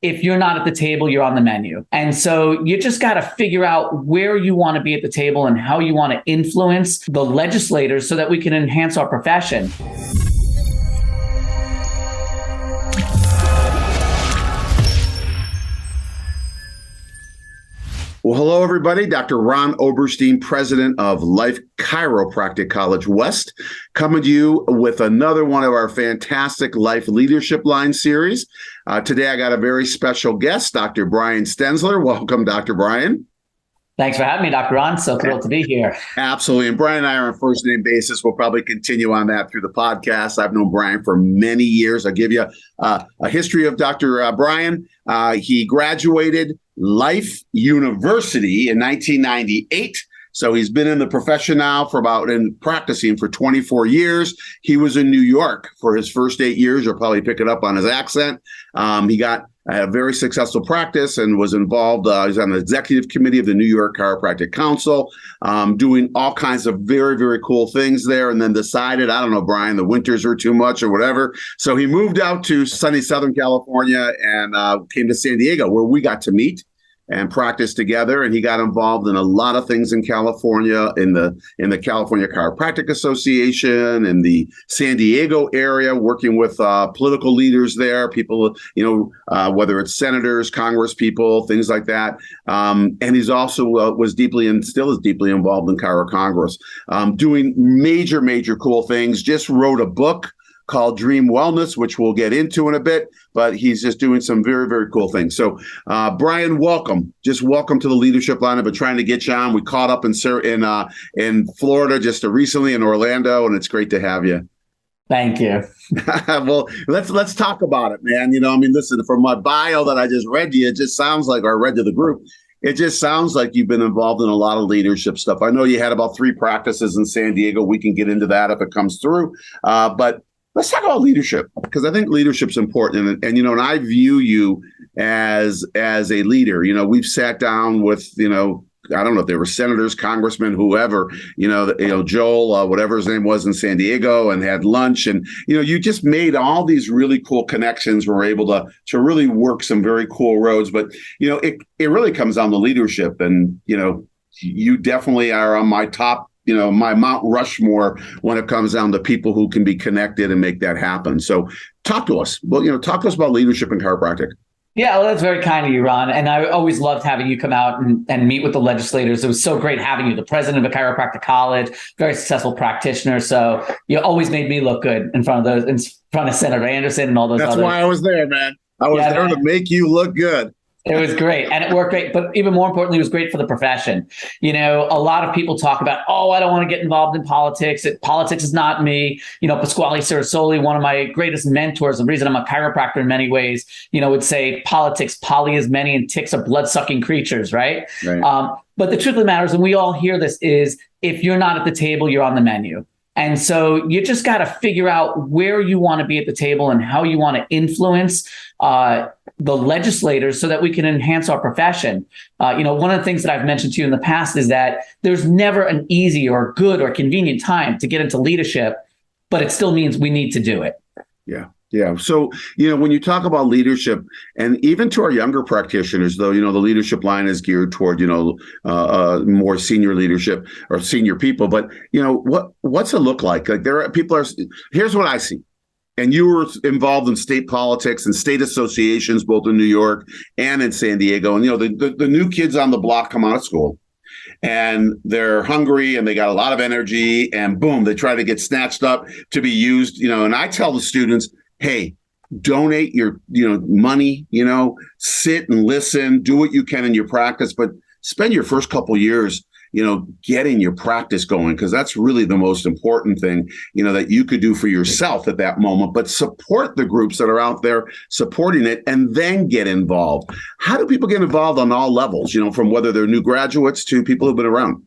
if you're not at the table, you're on the menu. And so you just got to figure out where you want to be at the table and how you want to influence the legislators so that we can enhance our profession. Well, hello, everybody. Dr. Ron Oberstein, president of Life Chiropractic College West, coming to you with another one of our fantastic Life Leadership Line series. Today, I got a very special guest, Dr. Brian Stenzler. Welcome, Dr. Brian. Thanks for having me, Dr. Ron. So thrilled to be here. Absolutely. And Brian and I are on a first name basis. We'll probably continue on that through the podcast. I've known Brian for many years. I'll give you a history of Dr. Brian. He graduated Life University in 1998. So he's been in the profession now and practicing for 24 years. He was in New York for his first 8 years. You'll probably pick it up on his accent. He got a very successful practice and was involved. He's on the executive committee of the New York Chiropractic Council, doing all kinds of very, very cool things there. And then decided, I don't know, Brian, the winters were too much or whatever. So he moved out to sunny Southern California and came to San Diego, where we got to meet and practice together. And he got involved in a lot of things in California, in the California Chiropractic Association, in the San Diego area, working with political leaders there, people, whether it's senators, Congress people, things like that. And he's also was deeply and still is deeply involved in Chiro Congress, doing major, major cool things. Just wrote a book called Dream Wellness, which we'll get into in a bit, but he's just doing some very, very cool things. So, Brian, welcome. Just welcome to the Leadership Line. I've been trying to get you on. We caught up in Florida just recently, in Orlando, and it's great to have you. Thank you. Well, let's talk about it, man. Listen, from my bio that I just read to you, it just sounds like, or I read to the group, it just sounds like you've been involved in a lot of leadership stuff. I know you had about 3 practices in San Diego. We can get into that if it comes through, but let's talk about leadership, because I think leadership's important. And I view you as a leader. We've sat down with, I don't know if they were senators, congressmen, whoever, Joel, whatever his name was, in San Diego, and had lunch. And, you just made all these really cool connections. We're able to really work some very cool roads. But, it really comes down to leadership. And, you definitely are on my top, my Mount Rushmore when it comes down to people who can be connected and make that happen. So talk to us. Well, talk to us about leadership in chiropractic. Yeah, well, that's very kind of you, Ron. And I always loved having you come out and meet with the legislators. It was so great having you, the president of a chiropractic college, very successful practitioner. So you always made me look good in front of Senator Anderson and all those others. That's why I was there, man. I was there to make you look good. It was great. And it worked great. But even more importantly, it was great for the profession. A lot of people talk about, I don't want to get involved in politics. Politics is not me. Pasquale Sarasoli, one of my greatest mentors, the reason I'm a chiropractor in many ways, would say politics, poly is many, and ticks are blood-sucking creatures, right? But the truth of the matter is, and we all hear this, is if you're not at the table, you're on the menu. And so you just got to figure out where you want to be at the table and how you want to influence the legislators so that we can enhance our profession. One of the things that I've mentioned to you in the past is that there's never an easy or good or convenient time to get into leadership, but it still means we need to do it. Yeah. Yeah. So, when you talk about leadership, and even to our younger practitioners, though, the leadership line is geared toward, more senior leadership or senior people. But, what's it look like? Like here's what I see. And you were involved in state politics and state associations, both in New York and in San Diego. And, the new kids on the block come out of school and they're hungry and they got a lot of energy, and boom, they try to get snatched up to be used, and I tell the students, hey, donate your, money, sit and listen, do what you can in your practice, but spend your first couple years, getting your practice going, because that's really the most important thing, that you could do for yourself at that moment, but support the groups that are out there supporting it, and then get involved. How do people get involved on all levels, from whether they're new graduates to people who've been around?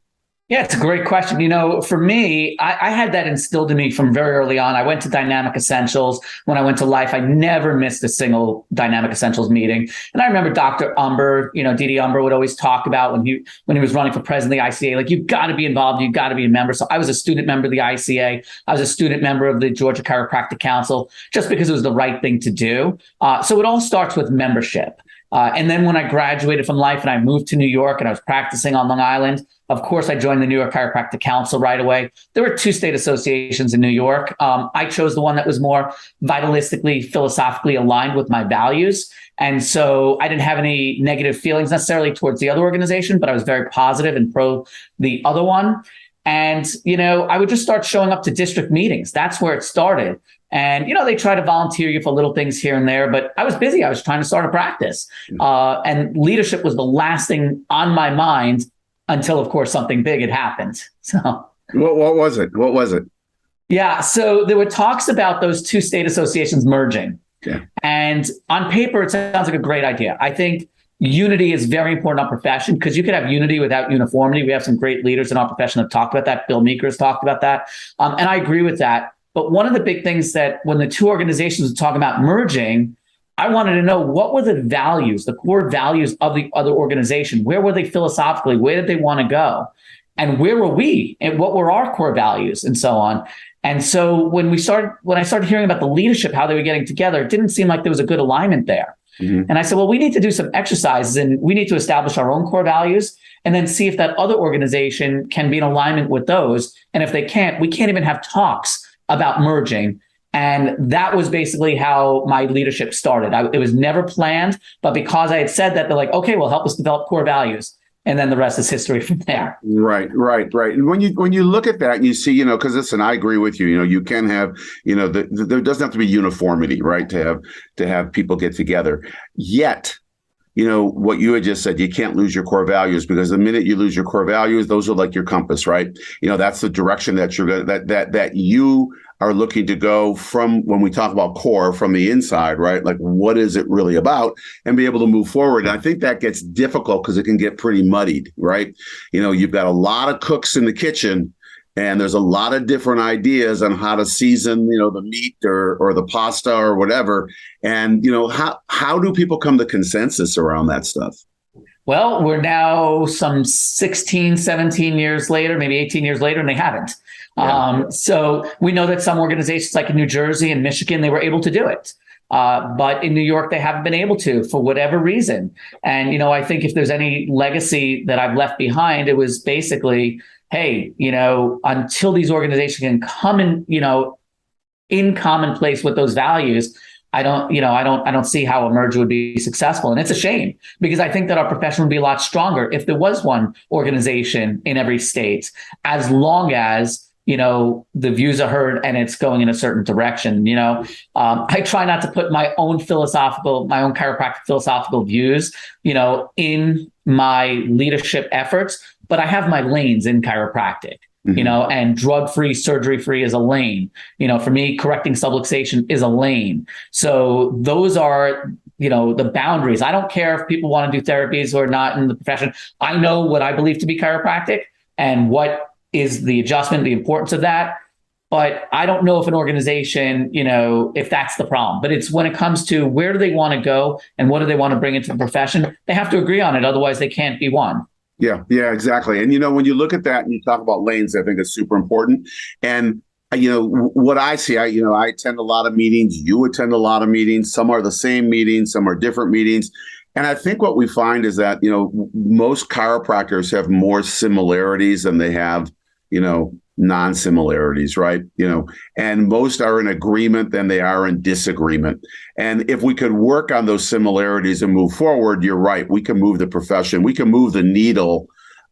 Yeah, it's a great question. For me, I had that instilled in me from very early on. I went to Dynamic Essentials. When I went to Life, I never missed a single Dynamic Essentials meeting. And I remember Dr. Umber, Didi Umber would always talk about when he was running for president of the ICA, like, you've got to be involved, you've got to be a member. So I was a student member of the ICA. I was a student member of the Georgia Chiropractic Council, just because it was the right thing to do. So it all starts with membership. And then when I graduated from life and I moved to New York and I was practicing on Long Island, of course, I joined the New York Chiropractic Council right away. There were 2 state associations in New York. I chose the one that was more vitalistically, philosophically aligned with my values. And so I didn't have any negative feelings necessarily towards the other organization, but I was very positive and pro the other one. And, I would just start showing up to district meetings. That's where it started. And, they try to volunteer you for little things here and there, but I was busy. I was trying to start a practice. And leadership was the last thing on my mind until, of course, something big had happened. So what was it? What was it? Yeah. So there were talks about those 2 state associations merging. Yeah. And on paper, it sounds like a great idea. I think unity is very important in our profession because you could have unity without uniformity. We have some great leaders in our profession that have talked about that. Bill Meeker has talked about that. And I agree with that. But one of the big things that when the 2 organizations were talking about merging, I wanted to know what were the values, the core values of the other organization? Where were they philosophically? Where did they want to go? And where were we? And what were our core values and so on? And so when I started hearing about the leadership, how they were getting together, it didn't seem like there was a good alignment there. Mm-hmm. And I said, well, we need to do some exercises and we need to establish our own core values and then see if that other organization can be in alignment with those. And if they can't, we can't even have talks about merging. And that was basically how my leadership started. It was never planned, but because I had said that, they're like, okay, well, help us develop core values. And then the rest is history from there. Right. And when you look at that, you see, because listen, I agree with you. You can have, there doesn't have to be uniformity, right? To have people get together. Yet, what you had just said, you can't lose your core values because the minute you lose your core values, those are like your compass, right? That's the direction that you're that you are looking to go from when we talk about core from the inside, right? Like, what is it really about? And be able to move forward. And I think that gets difficult because it can get pretty muddied, right? You've got a lot of cooks in the kitchen and there's a lot of different ideas on how to season, the meat or the pasta or whatever. And, how do people come to consensus around that stuff? Well, we're now some 16, 17 years later, maybe 18 years later, and they haven't. Yeah. So we know that some organizations like in New Jersey and Michigan, they were able to do it. But in New York, they haven't been able to for whatever reason. And, I think if there's any legacy that I've left behind, it was basically, hey, until these organizations can come in common place with those values, I don't see how a merger would be successful. And it's a shame because I think that our profession would be a lot stronger if there was one organization in every state, as long as the views are heard and it's going in a certain direction. I try not to put my own chiropractic philosophical views, in my leadership efforts, but I have my lanes in chiropractic. Mm-hmm. And drug-free, surgery-free is a lane. For me, correcting subluxation is a lane. So those are, the boundaries. I don't care if people want to do therapies or not in the profession. I know what I believe to be chiropractic and what is the adjustment, the importance of that. But I don't know if an organization, if that's the problem. But it's when it comes to where do they want to go and what do they want to bring into the profession, they have to agree on it. Otherwise, they can't be one. Yeah, exactly. And, when you look at that and you talk about lanes, I think it's super important. And, what I see, I attend a lot of meetings. You attend a lot of meetings. Some are the same meetings. Some are different meetings. And I think what we find is that, most chiropractors have more similarities than they have, non-similarities, right? And most are in agreement than they are in disagreement. And if we could work on those similarities and move forward, you're right. We can move the profession. We can move the needle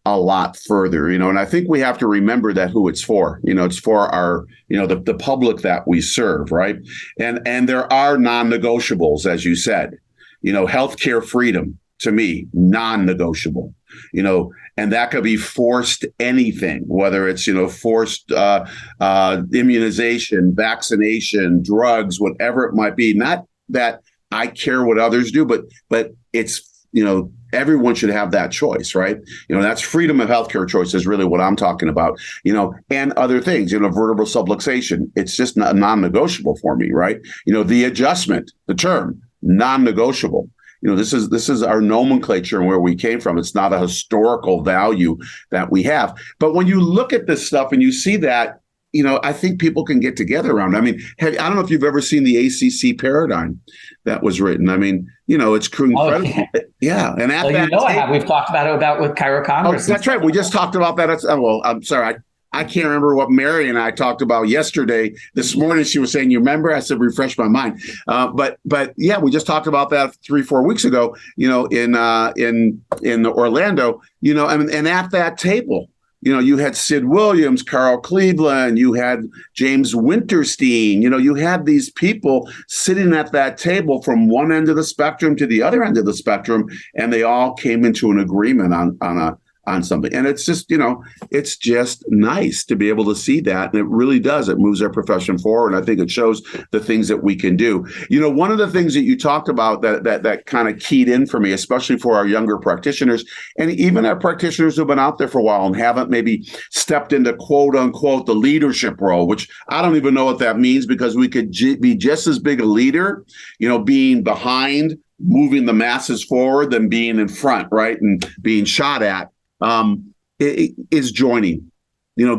a lot further, and I think we have to remember that who it's for, it's for our, the public that we serve, right? And there are non-negotiables, as you said, healthcare freedom, to me, non-negotiable, and that could be forced anything, whether it's, forced immunization, vaccination, drugs, whatever it might be. Not that I care what others do, but it's, everyone should have that choice, right? That's freedom of healthcare choice is really what I'm talking about, and other things, vertebral subluxation. It's just not non-negotiable for me, right? The adjustment, the term, non-negotiable. This is our nomenclature and where we came from. It's not a historical value that we have. But when you look at this stuff and you see that, I think people can get together around. I mean, I don't know if you've ever seen the ACC paradigm that was written. I mean, it's incredible. yeah. Yeah. And at Well, that I have. We've talked about with Cairo Congress. that's right. We just talked about that. Well, I'm sorry. I can't remember what Mary and I talked about yesterday. This morning, she was saying, "You remember?" I said, "Refresh my mind." But yeah, we just talked about that 3-4 weeks ago. In Orlando. And at that table, you had Sid Williams, Carl Cleveland, you had James Winterstein. You had these people sitting at that table from one end of the spectrum to the other end of the spectrum, and they all came into an agreement on something. And it's just, it's just nice to be able to see that. And it really does. It moves our profession forward. And I think it shows the things that we can do. One of the things that you talked about that kind of keyed in for me, especially for our younger practitioners, and even our practitioners who've been out there for a while and haven't maybe stepped into quote unquote the leadership role, which I don't even know what that means, because we could be just as big a leader, being behind, moving the masses forward, than being in front, right? And being shot at. Is joining,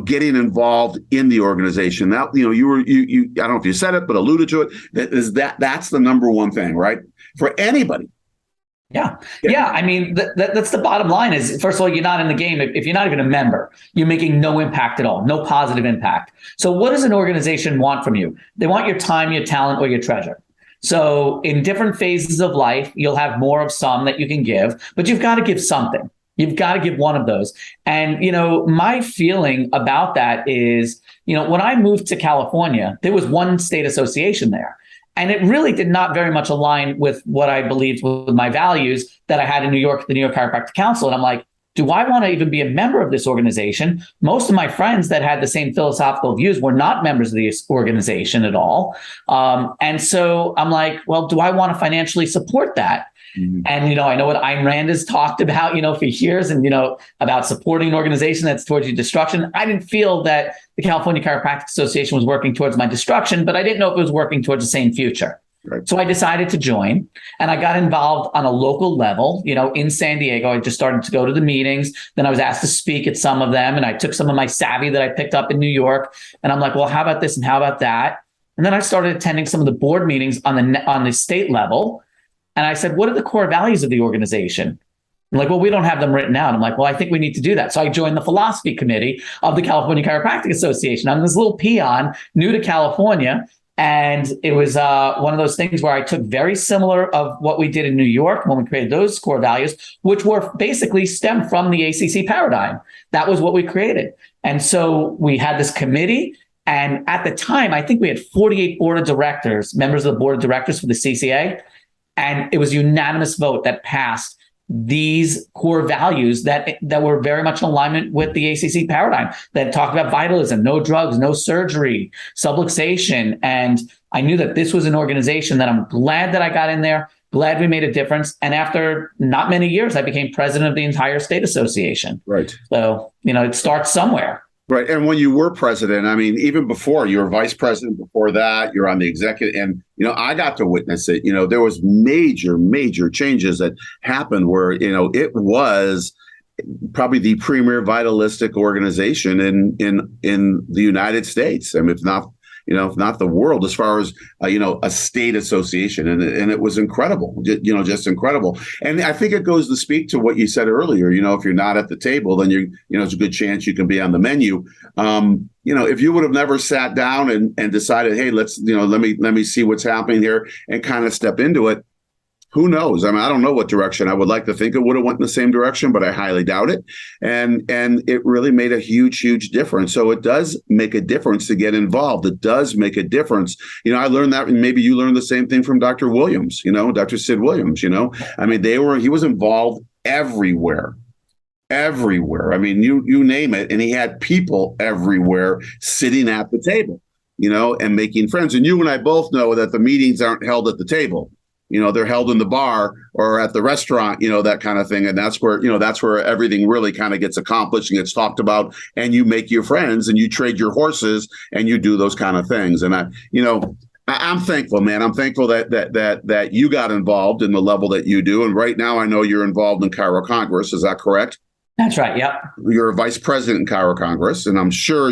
getting involved in the organization. That, you I don't know if you said it, but alluded to it. That's the number one thing, right? For anybody. Yeah. I mean, that's the bottom line is, first of all, you're not in the game. If you're not even a member, you're making no impact at all, no positive impact. So what does an organization want from you? They want your time, your talent, or your treasure. So in different phases of life, you'll have more of some that you can give, but you've got to give something. You've got to give one of those. And, my feeling about that is, when I moved to California, there was one state association there. And it really did not very much align with what I believed with my values that I had in New York, the New York Chiropractic Council. And I'm like, do I want to even be a member of this organization? Most of my friends that had the same philosophical views were not members of this organization at all. And so I'm like, well, do I want to financially support that? And, I know what Ayn Rand has talked about, for years, and, about supporting an organization that's towards your destruction. I didn't feel that the California Chiropractic Association was working towards my destruction, but I didn't know if it was working towards the same future. Right. So I decided to join, and I got involved on a local level, in San Diego. I just started to go to the meetings. Then I was asked to speak at some of them, and I took some of my savvy that I picked up in New York. And I'm like, well, how about this and how about that? And then I started attending some of the board meetings on the state level. And I said, what are the core values of the organization? I'm like, well, we don't have them written out. I'm like, well, I think we need to do that. So I joined the philosophy committee of the California Chiropractic Association. I'm this little peon, new to California. And it was one of those things where I took very similar of what we did in New York when we created those core values, which were basically stemmed from the ACC paradigm. That was what we created. And so we had this committee. And at the time, I think we had 48 board of directors, members of the board of directors for the CCA. And it was a unanimous vote that passed these core values that were very much in alignment with the ACC paradigm, that talked about vitalism, no drugs, no surgery, subluxation. And I knew that this was an organization that I'm glad that I got in there, glad we made a difference. And after not many years, I became president of the entire state association. Right. So, it starts somewhere. Right. And when you were president, I mean, even before, you were vice president before that, you're on the executive, and, I got to witness it. There was major changes that happened where, it was probably the premier vitalistic organization in the United States. I mean, if not the world, as far as, a state association. And it was incredible, just incredible. And I think it goes to speak to what you said earlier. If you're not at the table, then it's a good chance you can be on the menu. If you would have never sat down and decided, hey, let's, let me see what's happening here and kind of step into it. Who knows? I mean, I don't know what direction. I would like to think it would have went in the same direction, but I highly doubt it. And it really made a huge difference. So it does make a difference to get involved. It does make a difference. I learned that, and maybe you learned the same thing from Dr. Williams, Dr. Sid Williams, I mean, he was involved everywhere. I mean, you name it. And he had people everywhere sitting at the table, and making friends. And you and I both know that the meetings aren't held at the table. They're held in the bar or at the restaurant, that kind of thing. And that's where everything really kind of gets accomplished and gets talked about. And you make your friends and you trade your horses and you do those kind of things. And I'm thankful, man. I'm thankful that you got involved in the level that you do. And right now I know you're involved in Cairo Congress. Is that correct? That's right. Yep. You're a vice president in Chiro Congress, and I'm sure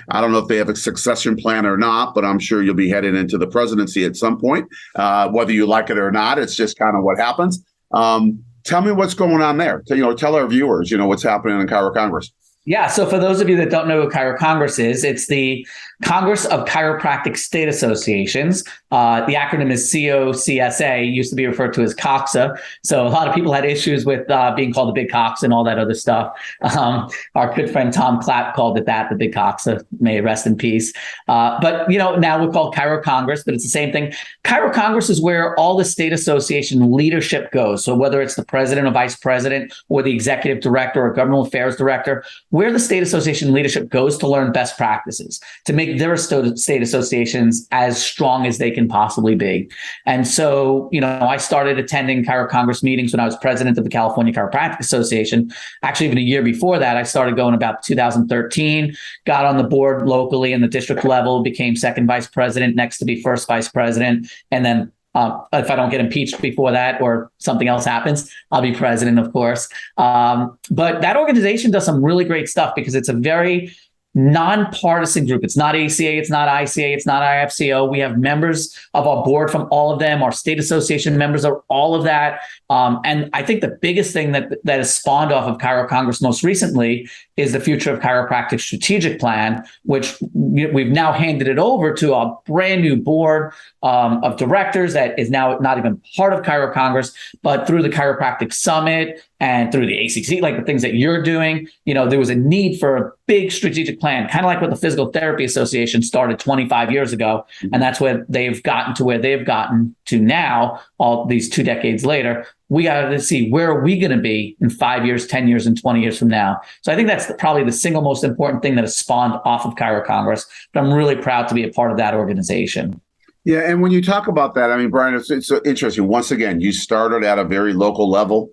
I don't know if they have a succession plan or not, but I'm sure you'll be headed into the presidency at some point, whether you like it or not. It's just kind of what happens. Tell me what's going on there. Tell our viewers, what's happening in Chiro Congress. Yeah. So for those of you that don't know what Chiro Congress is, it's the Congress of Chiropractic State Associations. The acronym is COCSA, used to be referred to as COXA. So a lot of people had issues with being called the Big Cox and all that other stuff. Our good friend Tom Clapp called it that, the Big Coxa, may it rest in peace. But now we're called Chiro Congress, but it's the same thing. Chiro Congress is where all the state association leadership goes. So whether it's the president or vice president or the executive director or governmental affairs director, where the state association leadership goes to learn best practices, to make their state associations as strong as they can possibly be. And so, I started attending Chiro Congress meetings when I was president of the California Chiropractic Association. Actually, even a year before that, I started going about 2013, got on the board locally in the district level, became second vice president, next to be first vice president. And then if I don't get impeached before that or something else happens, I'll be president, of course. But that organization does some really great stuff because it's a very nonpartisan group. It's not ACA, it's not ICA, it's not IFCO. We have members of our board from all of them. Our state association members are all of that. And I think the biggest thing that has spawned off of Chiro Congress most recently is the Future of Chiropractic Strategic Plan, which we've now handed it over to a brand new board of directors that is now not even part of Chiro Congress, but through the Chiropractic Summit and through the ACC, like the things that you're doing, there was a need for a big strategic plan, kind of like what the Physical Therapy Association started 25 years ago. And that's where they've gotten to where they've gotten to now, all these 2 decades later. We got to see, where are we going to be in 5 years, 10 years, and 20 years from now? So I think that's probably the single most important thing that has spawned off of Chiro Congress. But I'm really proud to be a part of that organization. Yeah. And when you talk about that, Brian, it's so interesting. Once again, you started at a very local level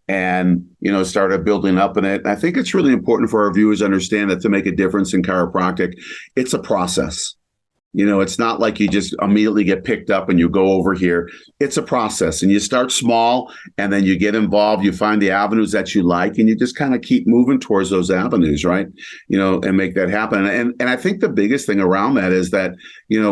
and, started building up in it. And I think it's really important for our viewers to understand that to make a difference in chiropractic, it's a process. It's not like you just immediately get picked up and you go over here. It's a process, and you start small and then you get involved. You find the avenues that you like and you just kind of keep moving towards those avenues, right? And make that happen. And I think the biggest thing around that is that,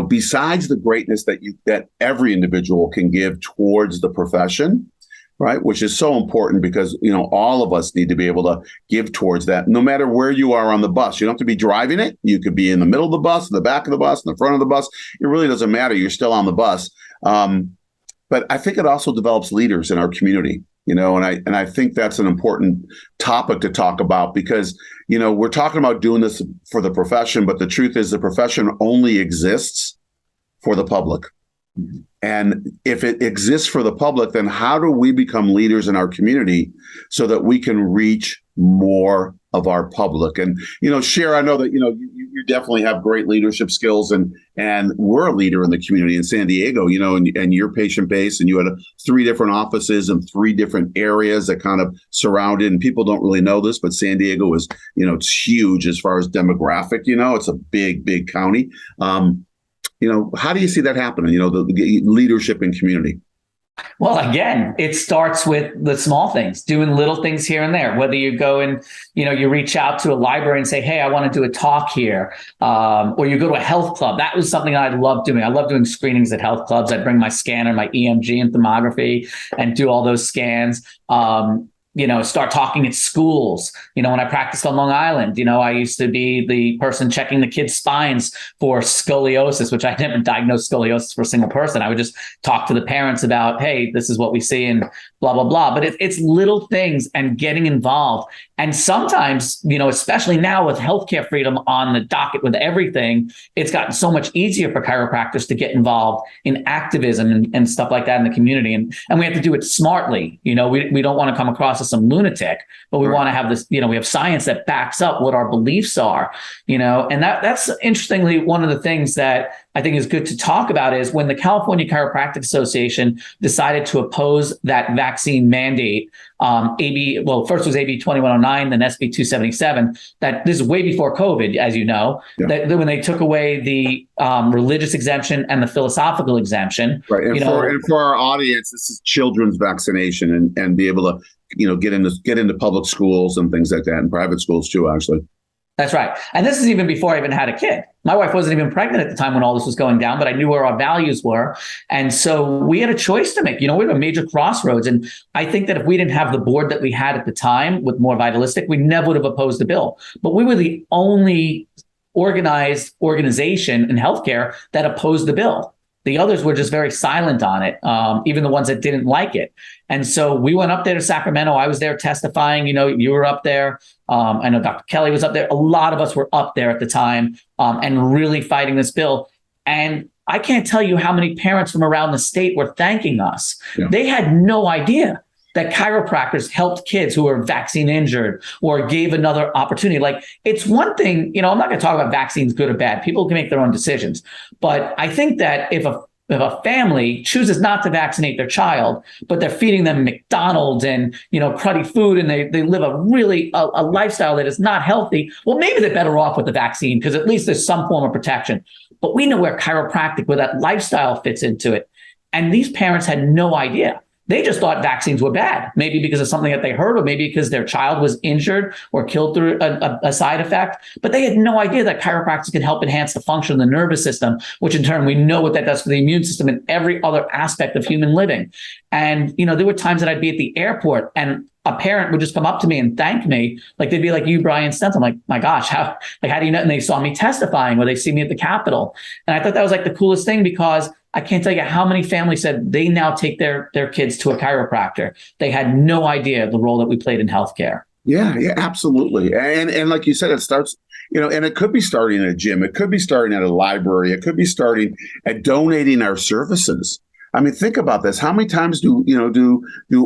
besides the greatness that every individual can give towards the profession, right, which is so important because, all of us need to be able to give towards that, no matter where you are on the bus. You don't have to be driving it. You could be in the middle of the bus, in the back of the bus, in the front of the bus. It really doesn't matter. You're still on the bus. But I think it also develops leaders in our community, and I think that's an important topic to talk about because, we're talking about doing this for the profession, but the truth is the profession only exists for the public. And if it exists for the public, then how do we become leaders in our community so that we can reach more of our public? And, Cher, I know that, you definitely have great leadership skills and we're a leader in the community in San Diego, and your patient base, and you had 3 different offices and 3 different areas that kind of surrounded, and people don't really know this, but San Diego is, it's huge as far as demographic, it's a big, big county. How do you see that happening? The leadership in community. Well, again, it starts with the small things, doing little things here and there, whether you go and, you reach out to a library and say, hey, I want to do a talk here, or you go to a health club. That was something I love doing. I love doing screenings at health clubs. I'd bring my scanner, my EMG and thermography and do all those scans. Start talking at schools. When I practiced on Long Island, I used to be the person checking the kids' spines for scoliosis, which I never diagnosed scoliosis for a single person. I would just talk to the parents about, hey, this is what we see and blah, blah, blah. But it's little things and getting involved. And sometimes, especially now with healthcare freedom on the docket with everything, it's gotten so much easier for chiropractors to get involved in activism and stuff like that in the community. And we have to do it smartly. We don't want to come across as some lunatic, but we want to have this, we have science that backs up what our beliefs are, and that's interestingly one of the things that I think is good to talk about is when the California Chiropractic Association decided to oppose that vaccine mandate, first was AB 2109, then SB 277, that this is way before COVID, as you know, that when they took away the religious exemption and the philosophical exemption. Right. And for our audience, this is children's vaccination and be able to, get into public schools and things like that, and private schools too, actually. That's right. And this is even before I even had a kid. My wife wasn't even pregnant at the time when all this was going down, but I knew where our values were. And so we had a choice to make. We had a major crossroads. And I think that if we didn't have the board that we had at the time with more vitalistic, we never would have opposed the bill. But we were the only organized organization in healthcare that opposed the bill. The others were just very silent on it, even the ones that didn't like it. And so we went up there to Sacramento. I was there testifying. You were up there. I know Dr. Kelly was up there. A lot of us were up there at the time and really fighting this bill. And I can't tell you how many parents from around the state were thanking us. Yeah. They had no idea that chiropractors helped kids who were vaccine injured or gave another opportunity. Like, it's one thing, I'm not going to talk about vaccines, good or bad. People can make their own decisions. But I think that if a family chooses not to vaccinate their child, but they're feeding them McDonald's and, cruddy food, and they live a lifestyle that is not healthy, well, maybe they're better off with the vaccine because at least there's some form of protection. But we know where chiropractic, where that lifestyle fits into it. And these parents had no idea. They just thought vaccines were bad, maybe because of something that they heard, or maybe because their child was injured or killed through a side effect. But they had no idea that chiropractic can help enhance the function of the nervous system, which in turn, we know what that does for the immune system and every other aspect of human living. And, there were times that I'd be at the airport and a parent would just come up to me and thank me. Like, they'd be like, "You, Brian Stenzler." I'm like, "My gosh, how do you know?" And they saw me testifying, or they see me at the Capitol. And I thought that was like the coolest thing, because I can't tell you how many families said they now take their kids to a chiropractor. They had no idea the role that we played in healthcare. Yeah, absolutely. And like you said, it starts, and it could be starting at a gym. It could be starting at a library. It could be starting at donating our services. I mean, think about this. How many times do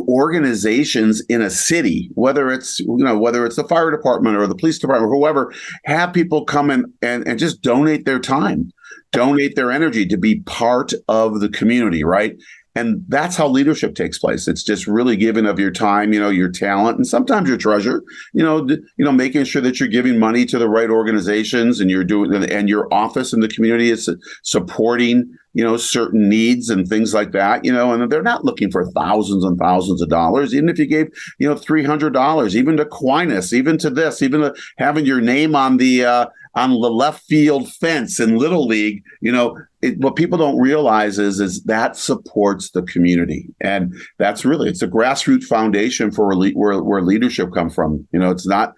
organizations in a city, whether it's the fire department or the police department, or whoever, have people come in and just donate their time, donate their energy to be part of the community, right? And that's how leadership takes place. It's just really giving of your time, your talent, and sometimes your treasure, making sure that you're giving money to the right organizations, and and your office in the community is supporting, certain needs and things like that, and they're not looking for thousands and thousands of dollars. Even if you gave, $300, even to Aquinas, even to this, even to having your name on the left field fence in Little League, what people don't realize is that supports the community. And that's really, it's a grassroots foundation for where leadership comes from. It's not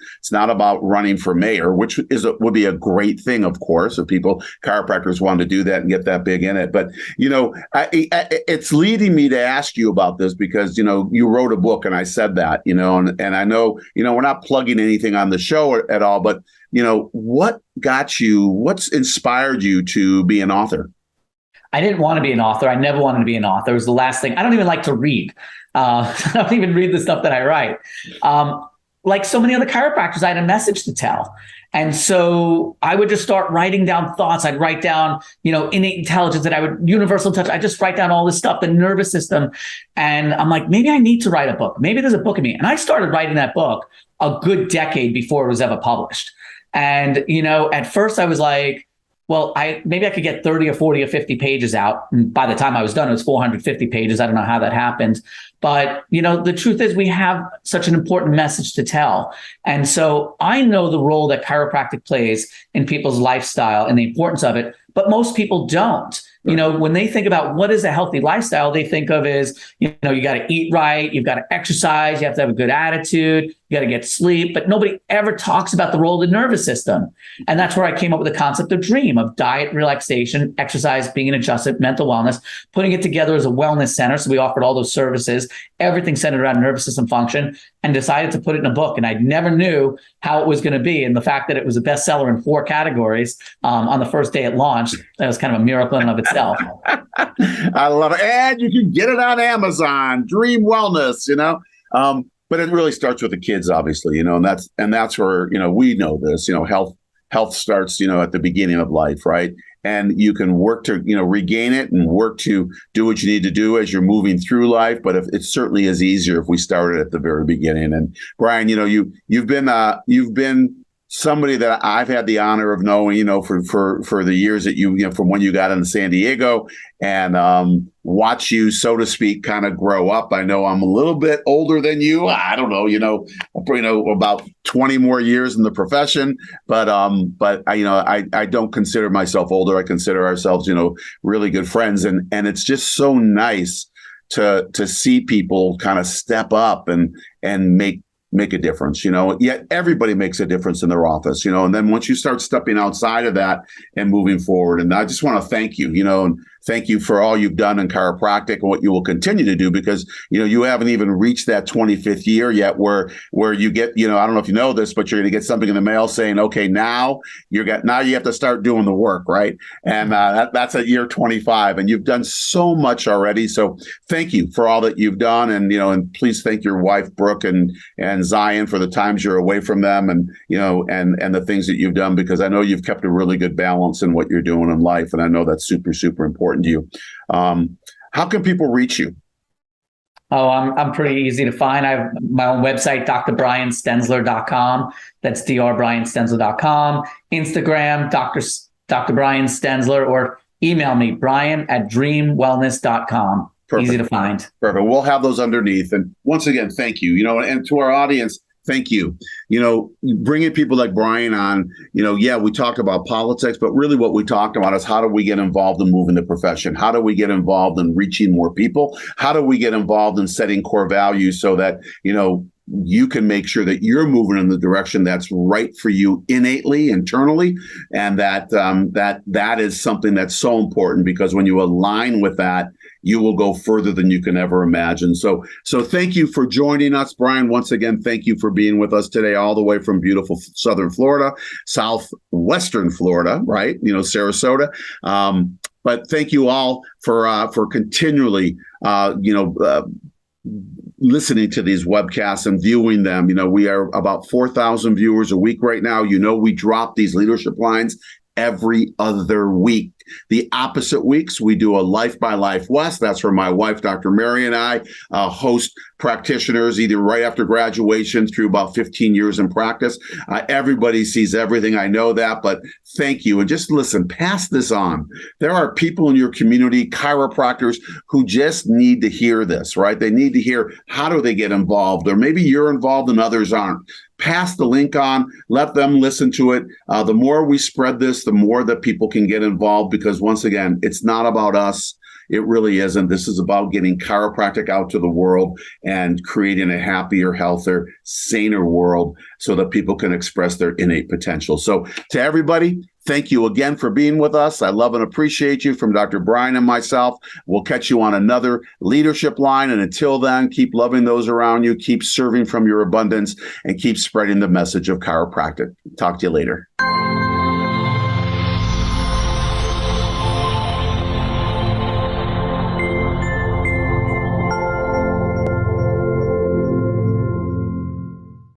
about running for mayor, which would be a great thing, of course, if chiropractors want to do that and get that big in it. But, it's leading me to ask you about this because, you wrote a book, and I said that, and I know, we're not plugging anything on the show at all, but, what's inspired you to be an author? I didn't want to be an author. I never wanted to be an author. It was the last thing. I don't even like to read. I don't even read the stuff that I write. Like so many other chiropractors, I had a message to tell. And so I would just start writing down thoughts. I'd write down, innate intelligence, universal touch. I just write down all this stuff, the nervous system. And I'm like, maybe I need to write a book. Maybe there's a book in me. And I started writing that book a good decade before it was ever published. And, at first I was like, well, maybe I could get 30 or 40 or 50 pages out. And by the time I was done, it was 450 pages. I don't know how that happened. But, the truth is we have such an important message to tell. And so I know the role that chiropractic plays in people's lifestyle and the importance of it, but most people don't. When they think about what is a healthy lifestyle, they think of as, you got to eat right, you've got to exercise, you have to have a good attitude, you got to get sleep, but nobody ever talks about the role of the nervous system. And that's where I came up with the concept of DREAM, of diet, relaxation, exercise, being an adjusted, mental wellness, putting it together as a wellness center. So we offered all those services, everything centered around nervous system function, and decided to put it in a book. And I never knew how it was going to be. And the fact that it was a bestseller in 4 categories on the first day it launched, that was kind of a miracle in and of itself. I love it. And you can get it on Amazon, Dream Wellness, but it really starts with the kids, obviously, and that's where, we know this, health starts, at the beginning of life. Right. and you can work to, regain it and work to do what you need to do as you're moving through life. But it certainly is easier if we started at the very beginning. And Brian, you've been somebody that I've had the honor of knowing, for the years that from when you got into San Diego, and watch you, so to speak, kind of grow up. I know I'm a little bit older than you. I don't know, about 20 more years in the profession, but I don't consider myself older. I consider ourselves, really good friends, and it's just so nice to see people kind of step up and make a difference, yet everybody makes a difference in their office, and then once you start stepping outside of that and moving forward. And I just want to thank you, and thank you for all you've done in chiropractic and what you will continue to do, because, you haven't even reached that 25th year yet where you get, I don't know if you know this, but you're going to get something in the mail saying, okay, now you have to start doing the work, right? And that's at year 25, and you've done so much already. So thank you for all that you've done. And, and please thank your wife, Brooke, and Zion for the times you're away from them, and, and the things that you've done, because I know you've kept a really good balance in what you're doing in life. And I know that's super, super important to you. How can people reach you? Oh, I'm pretty easy to find. I have my own website, drbrianstenzler.com. That's drbrianstenzler.com. Instagram, Dr. Brian Stenzler, or email me, brian@dreamwellness.com. Perfect. Easy to find. Perfect. We'll have those underneath. And once again, thank you, and to our audience, thank you. Bringing people like Brian on, we talked about politics, but really what we talked about is how do we get involved in moving the profession? How do we get involved in reaching more people? How do we get involved in setting core values so that, you can make sure that you're moving in the direction that's right for you innately, internally, and that is something that's so important, because when you align with that, you will go further than you can ever imagine. So thank you for joining us, Brian. Once again, thank you for being with us today, all the way from beautiful southern Florida, southwestern Florida, right? Sarasota. But thank you all for continually, listening to these webcasts and viewing them. We are about 4,000 viewers a week right now. We drop these leadership lines every other week. The opposite weeks, we do a Life by Life West. That's where my wife, Dr. Mary, and I host practitioners either right after graduation through about 15 years in practice. Everybody sees everything. I know that, but thank you. And just listen, pass this on. There are people in your community, chiropractors, who just need to hear this, right? They need to hear, how do they get involved? Or maybe you're involved and others aren't. Pass the link on, let them listen to it. The more we spread this, the more that people can get involved, because once again, it's not about us. It really isn't. This is about getting chiropractic out to the world and creating a happier, healthier, saner world so that people can express their innate potential. So to everybody, thank you again for being with us. I love and appreciate you. From Dr. Brian and myself, we'll catch you on another leadership line. And until then, keep loving those around you, keep serving from your abundance, and keep spreading the message of chiropractic. Talk to you later.